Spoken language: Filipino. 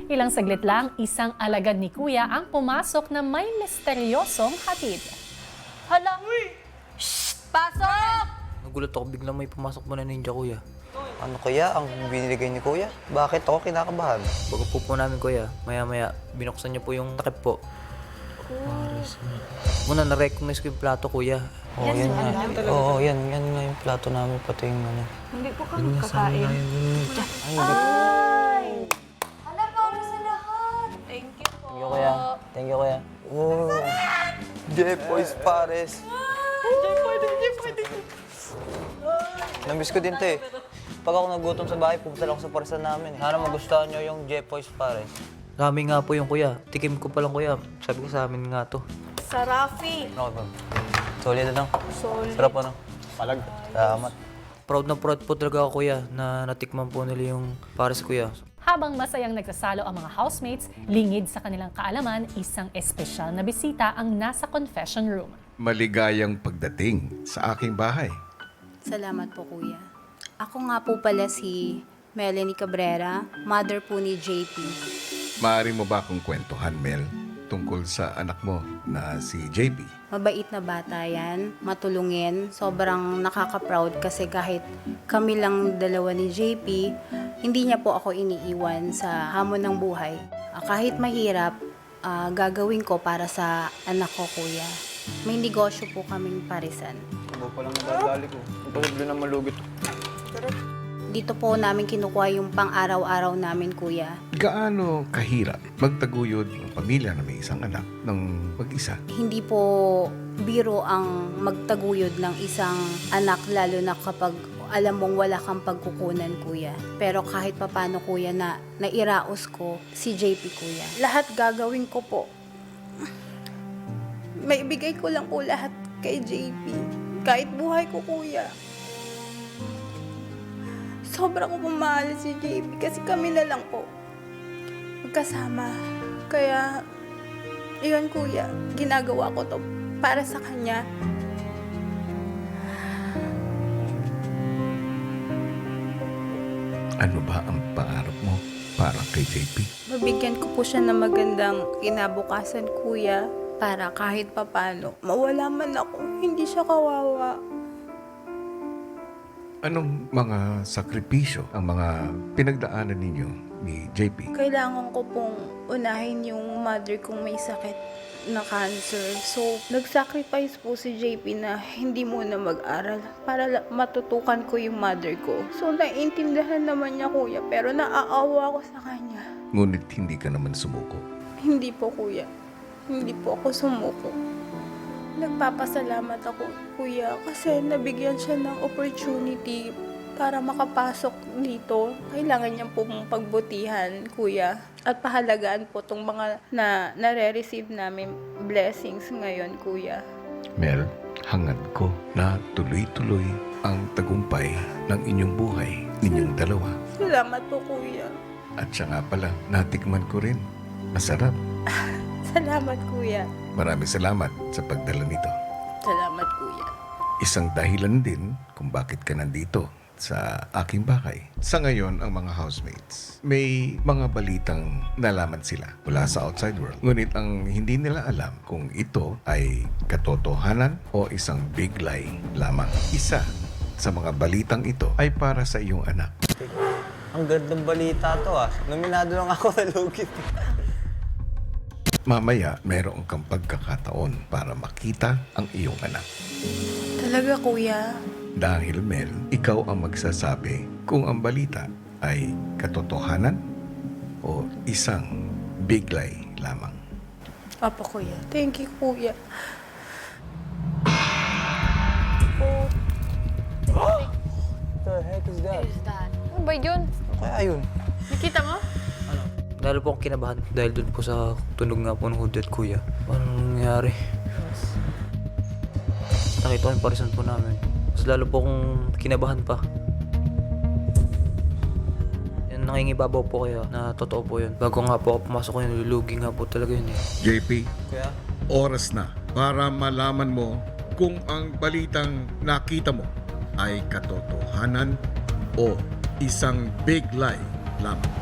Ilang saglit lang, isang alagad ni Kuya ang pumasok na may misteryosong hatid. Hala! Shh! Pasok! Nagulat ako biglang may pumasok mo na ninja, kuya. Ano kaya ang binilagay ni Kuya? Bakit ako kinakabahan? Bago po namin, kuya, maya-maya, binuksan niyo po yung takip po. Muna, na-recognize ko yung plato, kuya. Oo, yan nga. Oo, yan nga yung plato namin, pati yung ano. Hindi po kami kakain. Hala, para sa lahat! Thank you po. Thank you, Kuya. Thank you, Kuya. Oh, Jepoy's Pares. Namiss ko din to eh. Pag ako nagutom sa bahay, pupunta lang ako sa parisan namin eh. Sana magustuhan nyo yung Jepoy's Pares. Sa amin nga po yung kuya. Tikim ko pa lang, kuya. Sabi ko sa amin nga to. Sa Rafi. Ano ba? Solid ano? Solid. Sarap ano? Palag. Salamat. Proud na proud po talaga ako, kuya, na natikman po nila yung pares, kuya. Habang masayang nagsasalo ang mga housemates, lingid sa kanilang kaalaman, isang espesyal na bisita ang nasa confession room. Maligayang pagdating sa aking bahay. Salamat po, Kuya. Ako nga po pala si Melanie Cabrera, mother po ni JP. Maaari mo ba akong kwentuhan, Mel, tungkol sa anak mo na si JP? Mabait na bata yan, matulungin, sobrang nakaka-proud kasi kahit kami lang dalawa ni JP, hindi niya po ako iniiwan sa hamon ng buhay. Kahit mahirap, gagawin ko para sa anak ko, Kuya. May negosyo po kaming parisan. Ano pa lang nagagali ko? Ang posible na malugit. Dito po namin kinukuha yung pang-araw-araw namin, Kuya. Gaano kahirap magtaguyod ng pamilya na may isang anak ng mag-isa? Hindi po biro ang magtaguyod ng isang anak, lalo na kapag alam mong wala kang pagkukunan, Kuya. Pero kahit papano, Kuya, na nairaos ko si JP, Kuya. Lahat gagawin ko po. May ibigay ko lang po lahat kay JP. Kahit buhay ko, Kuya. Sobra ko pumahal si JP kasi kami na lang po magkasama. Kaya, yun, Kuya, ginagawa ko to para sa kanya. Ano ba ang pangarap mo para kay JP? Mabigyan ko po siya ng magandang kinabukasan, Kuya, para kahit papano, mawala man ako, hindi siya kawawa. Anong mga sakripisyo ang mga pinagdaanan ninyo ni JP? Kailangan ko pong unahin yung mother kong may sakit na cancer. So, nag-sacrifice po si JP na hindi muna mag-aral para matutukan ko yung mother ko. So, naiintindihan naman niya, Kuya, pero naaawa ako sa kanya. Ngunit hindi ka naman sumuko. Hindi po, Kuya. Hindi po ako sumuko. Nagpapasalamat ako, Kuya, kasi nabigyan siya ng opportunity para makapasok dito. Kailangan niya pong pagbutihan, Kuya. At pahalagaan po itong mga nare-receive namin blessings ngayon, Kuya. Mel, hangad ko na tuloy-tuloy ang tagumpay ng inyong buhay, ninyong dalawa. Salamat po, Kuya. At siya nga pala, natikman ko rin. Masarap. Salamat, Kuya. Maraming salamat sa pagdala nito. Salamat, Kuya. Isang dahilan din kung bakit ka nandito sa aking bahay. Sa ngayon, ang mga housemates, may mga balitang nalaman sila mula sa outside world. Ngunit ang hindi nila alam kung ito ay katotohanan o isang big lie lamang. Isa sa mga balitang ito ay para sa iyong anak. Ang gandang balita to ah. Nominado lang ako sa Lugit. Mamaya, meron kang pagkakataon para makita ang iyong anak. Talaga, Kuya. Dahil Mel, ikaw ang magsasabi kung ang balita ay katotohanan o isang big lie lamang. Opo, Kuya. Thank you, Kuya. What the heck is that? Ano ba yun? Kaya yun. Nakita mo? Dahil po akong kinabahan dahil doon po sa tunog nga po ng hooded, kuya. Anong nangyari? Nakita ko yung parisan po namin. Mas lalo po akong kinabahan pa. Yan, nangingibabaw po kaya na totoo po yun. Bago nga po ako pumasok ko yun, lulugi nga po talaga yun eh. JP, Kuya? oras na para malaman mo kung ang balitang nakita mo ay katotohanan o isang big lie lamang.